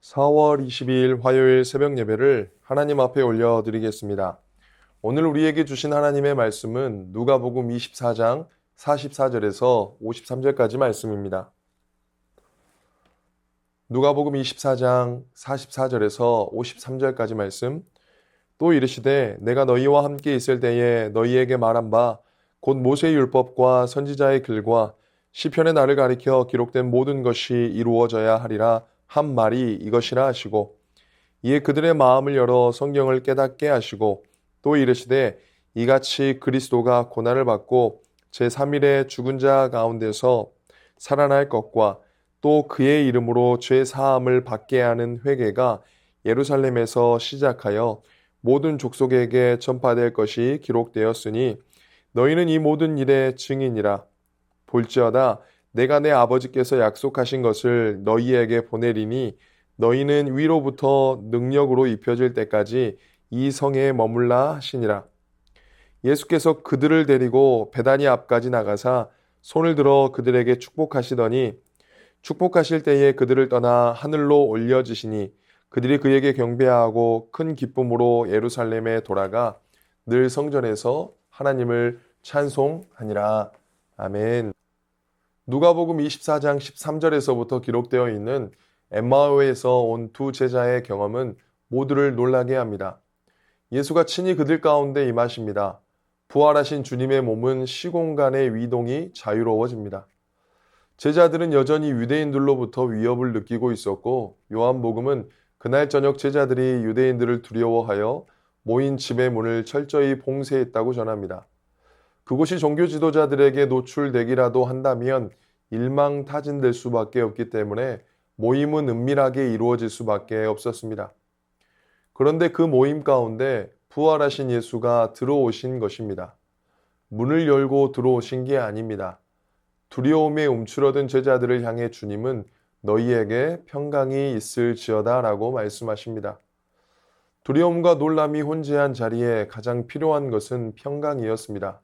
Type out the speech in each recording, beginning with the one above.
4월 22일 화요일 새벽 예배를 하나님 앞에 올려드리겠습니다. 오늘 우리에게 주신 하나님의 말씀은 누가복음 24장 44절에서 53절까지 말씀입니다. 누가복음 24장 44절에서 53절까지 말씀. 또 이르시되 내가 너희와 함께 있을 때에 너희에게 말한 바 곧 모세의 율법과 선지자의 글과 시편의 나를 가리켜 기록된 모든 것이 이루어져야 하리라 한 말이 이것이라 하시고, 이에 그들의 마음을 열어 성경을 깨닫게 하시고, 또 이르시되 이같이 그리스도가 고난을 받고 제3일에 죽은 자 가운데서 살아날 것과 또 그의 이름으로 죄 사함을 받게 하는 회개가 예루살렘에서 시작하여 모든 족속에게 전파될 것이 기록되었으니 너희는 이 모든 일의 증인이라. 볼지어다 내가 내 아버지께서 약속하신 것을 너희에게 보내리니 너희는 위로부터 능력으로 입혀질 때까지 이 성에 머물라 하시니라. 예수께서 그들을 데리고 베다니 앞까지 나가사 손을 들어 그들에게 축복하시더니 축복하실 때에 그들을 떠나 하늘로 올려지시니 그들이 그에게 경배하고 큰 기쁨으로 예루살렘에 돌아가 늘 성전에서 하나님을 찬송하니라. 아멘. 누가복음 24장 13절에서부터 기록되어 있는 엠마오에서 온 두 제자의 경험은 모두를 놀라게 합니다. 예수가 친히 그들 가운데 임하십니다. 부활하신 주님의 몸은 시공간의 위동이 자유로워집니다. 제자들은 여전히 유대인들로부터 위협을 느끼고 있었고, 요한복음은 그날 저녁 제자들이 유대인들을 두려워하여 모인 집의 문을 철저히 봉쇄했다고 전합니다. 그곳이 종교 지도자들에게 노출되기라도 한다면 일망타진될 수밖에 없기 때문에 모임은 은밀하게 이루어질 수밖에 없었습니다. 그런데 그 모임 가운데 부활하신 예수가 들어오신 것입니다. 문을 열고 들어오신 게 아닙니다. 두려움에 움츠러든 제자들을 향해 주님은 너희에게 평강이 있을지어다 라고 말씀하십니다. 두려움과 놀람이 혼재한 자리에 가장 필요한 것은 평강이었습니다.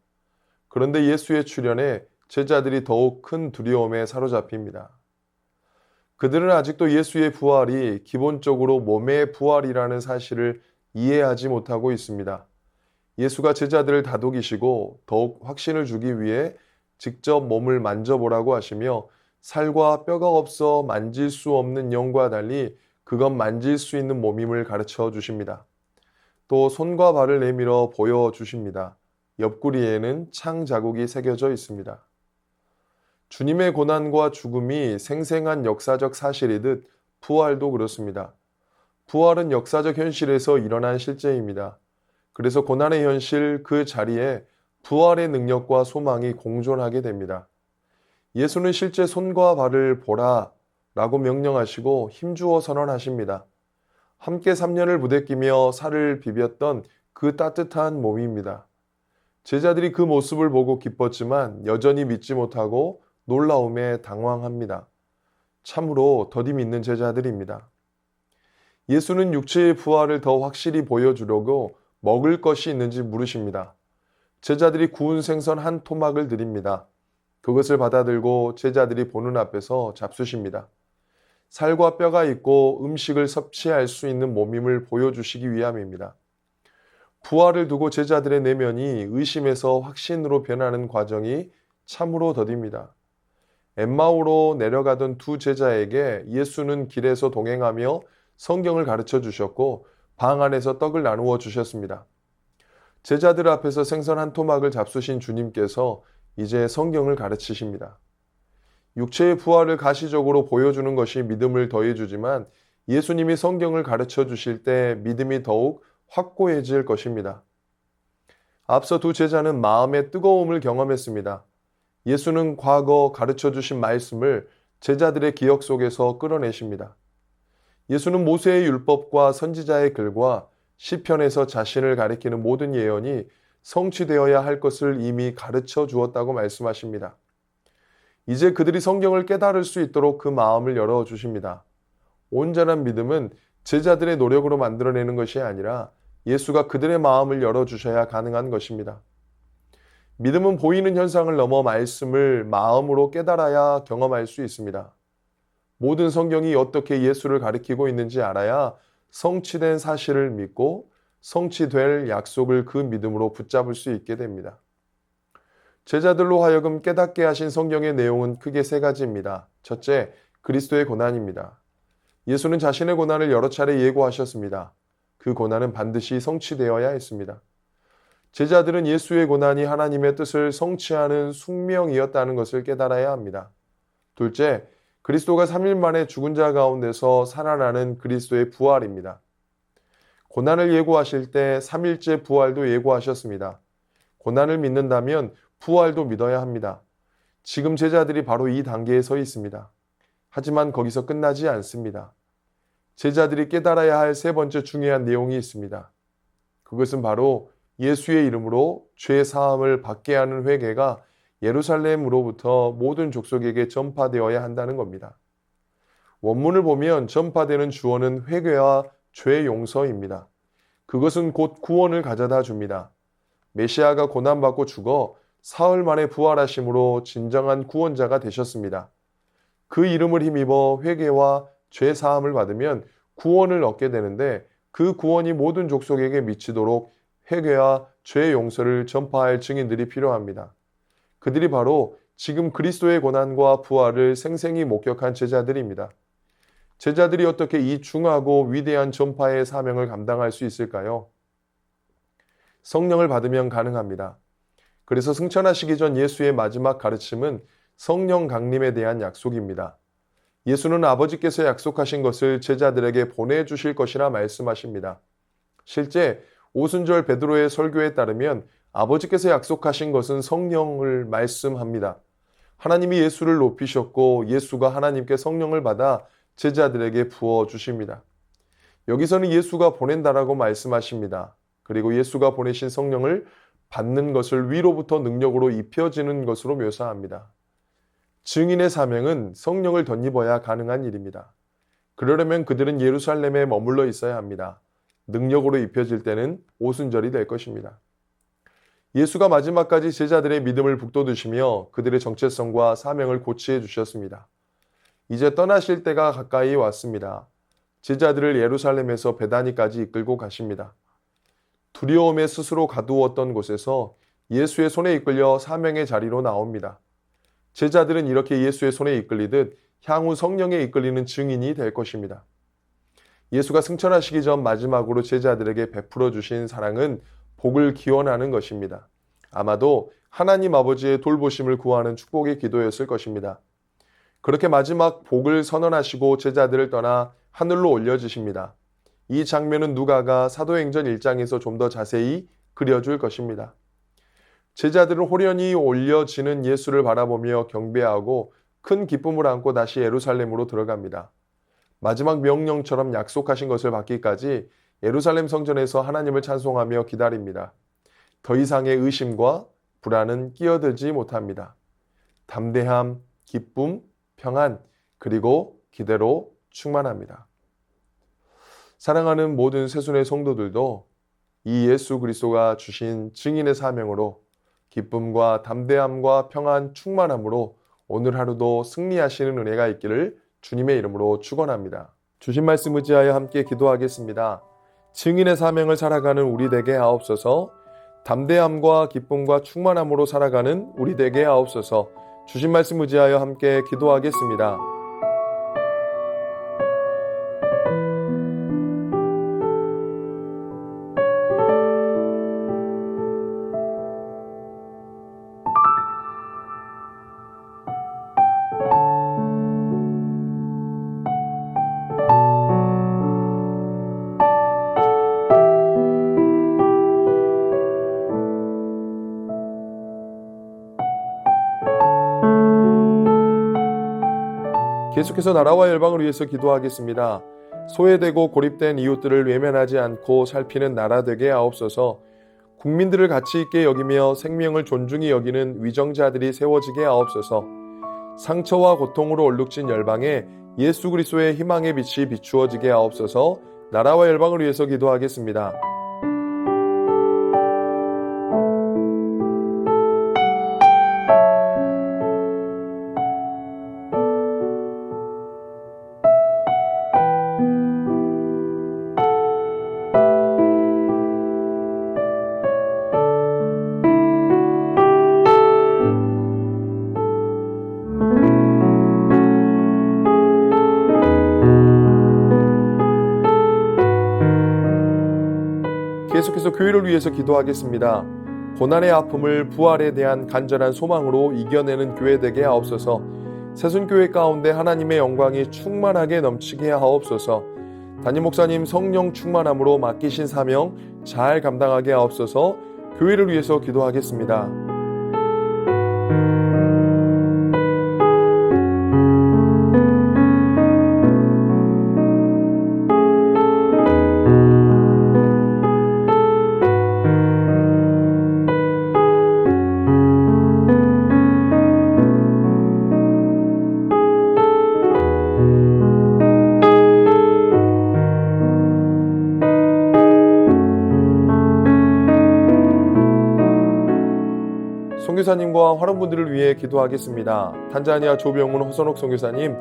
그런데 예수의 출현에 제자들이 더욱 큰 두려움에 사로잡힙니다. 그들은 아직도 예수의 부활이 기본적으로 몸의 부활이라는 사실을 이해하지 못하고 있습니다. 예수가 제자들을 다독이시고 더욱 확신을 주기 위해 직접 몸을 만져보라고 하시며 살과 뼈가 없어 만질 수 없는 영과 달리 그것 만질 수 있는 몸임을 가르쳐 주십니다. 또 손과 발을 내밀어 보여주십니다. 옆구리에는 창 자국이 새겨져 있습니다. 주님의 고난과 죽음이 생생한 역사적 사실이듯 부활도 그렇습니다. 부활은 역사적 현실에서 일어난 실제입니다. 그래서 고난의 현실 그 자리에 부활의 능력과 소망이 공존하게 됩니다. 예수는 실제 손과 발을 보라 라고 명령하시고 힘주어 선언하십니다. 함께 3년을 부대끼며 살을 비볐던 그 따뜻한 몸입니다. 제자들이 그 모습을 보고 기뻤지만 여전히 믿지 못하고 놀라움에 당황합니다. 참으로 더디 믿는 제자들입니다. 예수는 육체의 부활을 더 확실히 보여주려고 먹을 것이 있는지 물으십니다. 제자들이 구운 생선 한 토막을 드립니다. 그것을 받아들고 제자들이 보는 앞에서 잡수십니다. 살과 뼈가 있고 음식을 섭취할 수 있는 몸임을 보여주시기 위함입니다. 부활을 두고 제자들의 내면이 의심에서 확신으로 변하는 과정이 참으로 더딥니다. 엠마오로 내려가던 두 제자에게 예수는 길에서 동행하며 성경을 가르쳐 주셨고 방 안에서 떡을 나누어 주셨습니다. 제자들 앞에서 생선 한 토막을 잡수신 주님께서 이제 성경을 가르치십니다. 육체의 부활을 가시적으로 보여주는 것이 믿음을 더해주지만 예수님이 성경을 가르쳐 주실 때 믿음이 더욱 확고해질 것입니다. 앞서 두 제자는 마음의 뜨거움을 경험했습니다. 예수는 과거 가르쳐 주신 말씀을 제자들의 기억 속에서 끌어내십니다. 예수는 모세의 율법과 선지자의 글과 시편에서 자신을 가리키는 모든 예언이 성취되어야 할 것을 이미 가르쳐 주었다고 말씀하십니다. 이제 그들이 성경을 깨달을 수 있도록 그 마음을 열어주십니다. 온전한 믿음은 제자들의 노력으로 만들어내는 것이 아니라 예수가 그들의 마음을 열어주셔야 가능한 것입니다. 믿음은 보이는 현상을 넘어 말씀을 마음으로 깨달아야 경험할 수 있습니다. 모든 성경이 어떻게 예수를 가리키고 있는지 알아야 성취된 사실을 믿고 성취될 약속을 그 믿음으로 붙잡을 수 있게 됩니다. 제자들로 하여금 깨닫게 하신 성경의 내용은 크게 세 가지입니다. 첫째, 그리스도의 고난입니다. 예수는 자신의 고난을 여러 차례 예고하셨습니다. 그 고난은 반드시 성취되어야 했습니다. 제자들은 예수의 고난이 하나님의 뜻을 성취하는 숙명이었다는 것을 깨달아야 합니다. 둘째, 그리스도가 3일 만에 죽은 자 가운데서 살아나는 그리스도의 부활입니다. 고난을 예고하실 때 3일째 부활도 예고하셨습니다. 고난을 믿는다면 부활도 믿어야 합니다. 지금 제자들이 바로 이 단계에 서 있습니다. 하지만 거기서 끝나지 않습니다. 제자들이 깨달아야 할 세 번째 중요한 내용이 있습니다. 그것은 바로 예수의 이름으로 죄 사함을 받게 하는 회개가 예루살렘으로부터 모든 족속에게 전파되어야 한다는 겁니다. 원문을 보면 전파되는 주어는 회개와 죄 용서입니다. 그것은 곧 구원을 가져다 줍니다. 메시아가 고난받고 죽어 사흘 만에 부활하심으로 진정한 구원자가 되셨습니다. 그 이름을 힘입어 회개와 죄 사함을 받으면 구원을 얻게 되는데 그 구원이 모든 족속에게 미치도록 회개와 죄 용서를 전파할 증인들이 필요합니다. 그들이 바로 지금 그리스도의 고난과 부활을 생생히 목격한 제자들입니다. 제자들이 어떻게 이 중하고 위대한 전파의 사명을 감당할 수 있을까요? 성령을 받으면 가능합니다. 그래서 승천하시기 전 예수의 마지막 가르침은 성령 강림에 대한 약속입니다. 예수는 아버지께서 약속하신 것을 제자들에게 보내주실 것이라 말씀하십니다. 실제 오순절 베드로의 설교에 따르면 아버지께서 약속하신 것은 성령을 말씀합니다. 하나님이 예수를 높이셨고 예수가 하나님께 성령을 받아 제자들에게 부어주십니다. 여기서는 예수가 보낸다라고 말씀하십니다. 그리고 예수가 보내신 성령을 받는 것을 위로부터 능력으로 입혀지는 것으로 묘사합니다. 증인의 사명은 성령을 덧입어야 가능한 일입니다. 그러려면 그들은 예루살렘에 머물러 있어야 합니다. 능력으로 입혀질 때는 오순절이 될 것입니다. 예수가 마지막까지 제자들의 믿음을 북돋으시며 그들의 정체성과 사명을 고치해 주셨습니다. 이제 떠나실 때가 가까이 왔습니다. 제자들을 예루살렘에서 베다니까지 이끌고 가십니다. 두려움에 스스로 가두었던 곳에서 예수의 손에 이끌려 사명의 자리로 나옵니다. 제자들은 이렇게 예수의 손에 이끌리듯 향후 성령에 이끌리는 증인이 될 것입니다. 예수가 승천하시기 전 마지막으로 제자들에게 베풀어 주신 사랑은 복을 기원하는 것입니다. 아마도 하나님 아버지의 돌보심을 구하는 축복의 기도였을 것입니다. 그렇게 마지막 복을 선언하시고 제자들을 떠나 하늘로 올려주십니다. 이 장면은 누가가 사도행전 1장에서 좀 더 자세히 그려줄 것입니다. 제자들은 호련히 올려지는 예수를 바라보며 경배하고 큰 기쁨을 안고 다시 예루살렘으로 들어갑니다. 마지막 명령처럼 약속하신 것을 받기까지 예루살렘 성전에서 하나님을 찬송하며 기다립니다. 더 이상의 의심과 불안은 끼어들지 못합니다. 담대함, 기쁨, 평안, 그리고 기대로 충만합니다. 사랑하는 모든 새순의 성도들도 이 예수 그리스도가 주신 증인의 사명으로 기쁨과 담대함과 평안, 충만함으로 오늘 하루도 승리하시는 은혜가 있기를 주님의 이름으로 축원합니다. 주신 말씀 의지하여 함께 기도하겠습니다. 증인의 사명을 살아가는 우리 되게 하옵소서. 담대함과 기쁨과 충만함으로 살아가는 우리 되게 하옵소서. 주신 말씀 의지하여 함께 기도하겠습니다. 계속해서 나라와 열방을 위해서 기도하겠습니다. 소외되고 고립된 이웃들을 외면하지 않고 살피는 나라 되게 하옵소서. 국민들을 가치 있게 여기며 생명을 존중히 여기는 위정자들이 세워지게 하옵소서. 상처와 고통으로 얼룩진 열방에 예수 그리스도의 희망의 빛이 비추어지게 하옵소서. 나라와 열방을 위해서 기도하겠습니다. 계속해서 교회를 위해서 기도하겠습니다. 고난의 아픔을 부활에 대한 간절한 소망으로 이겨내는 교회 되게 하옵소서. 새순교회 가운데 하나님의 영광이 충만하게 넘치게 하옵소서. 담임 목사님 성령 충만함으로 맡기신 사명 잘 감당하게 하옵소서. 교회를 위해서 기도하겠습니다. 선교사님과 화론분들을 위해 기도하겠습니다. 탄자니아 조병훈 허선옥 선교사님,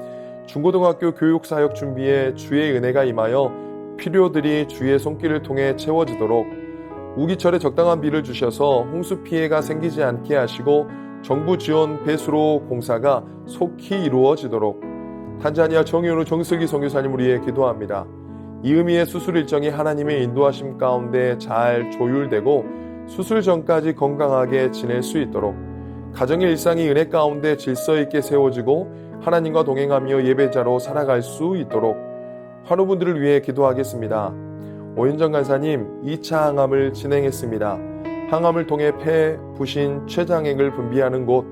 중고등학교 교육사역 준비에 주의 은혜가 임하여 필요들이 주의 손길을 통해 채워지도록, 우기철에 적당한 비를 주셔서 홍수 피해가 생기지 않게 하시고 정부 지원 배수로 공사가 속히 이루어지도록, 탄자니아 정의원우 정슬기 선교사님을 위해 기도합니다. 이음희의 수술 일정이 하나님의 인도하심 가운데 잘 조율되고 수술 전까지 건강하게 지낼 수 있도록, 가정의 일상이 은혜 가운데 질서 있게 세워지고 하나님과 동행하며 예배자로 살아갈 수 있도록 환우분들을 위해 기도하겠습니다. 오윤정 간사님 2차 항암을 진행했습니다. 항암을 통해 폐, 부신, 췌장액을 분비하는 곳,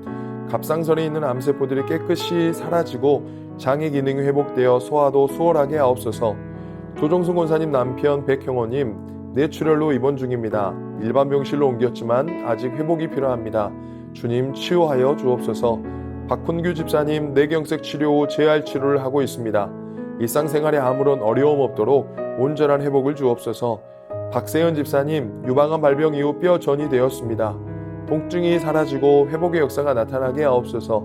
갑상선에 있는 암세포들이 깨끗이 사라지고 장의 기능이 회복되어 소화도 수월하게 하옵소서. 조정순 권사님 남편 백형호님 뇌출혈로 입원 중입니다. 일반 병실로 옮겼지만 아직 회복이 필요합니다. 주님 치유하여 주옵소서. 박훈규 집사님 뇌경색 치료 후 재활 치료를 하고 있습니다. 일상생활에 아무런 어려움 없도록 온전한 회복을 주옵소서. 박세현 집사님 유방암 발병 이후 뼈 전이 되었습니다. 통증이 사라지고 회복의 역사가 나타나게 하옵소서.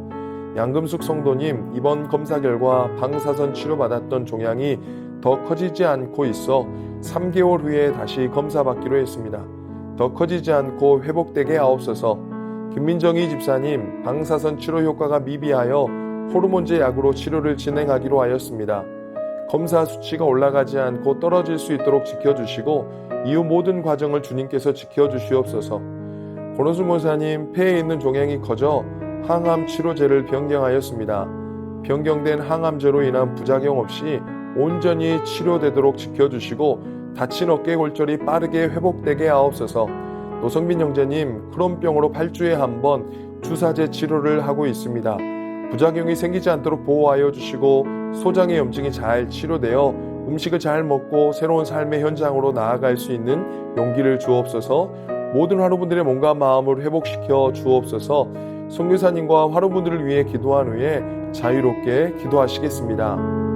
양금숙 성도님 이번 검사 결과 방사선 치료받았던 종양이 더 커지지 않고 있어 3개월 후에 다시 검사받기로 했습니다. 더 커지지 않고 회복되게 하옵소서. 김민정희 집사님 방사선 치료 효과가 미비하여 호르몬제 약으로 치료를 진행하기로 하였습니다. 검사 수치가 올라가지 않고 떨어질 수 있도록 지켜주시고 이후 모든 과정을 주님께서 지켜주시옵소서. 권호순 권사님 폐에 있는 종양이 커져 항암 치료제를 변경하였습니다. 변경된 항암제로 인한 부작용 없이 온전히 치료되도록 지켜주시고 다친 어깨 골절이 빠르게 회복되게 하옵소서. 노성빈 형제님 크론병으로 8주에 한 번 주사제 치료를 하고 있습니다. 부작용이 생기지 않도록 보호하여 주시고 소장의 염증이 잘 치료되어 음식을 잘 먹고 새로운 삶의 현장으로 나아갈 수 있는 용기를 주옵소서. 모든 환우분들의 몸과 마음을 회복시켜 주옵소서. 선교사님과 환우분들을 위해 기도한 후에 자유롭게 기도하시겠습니다.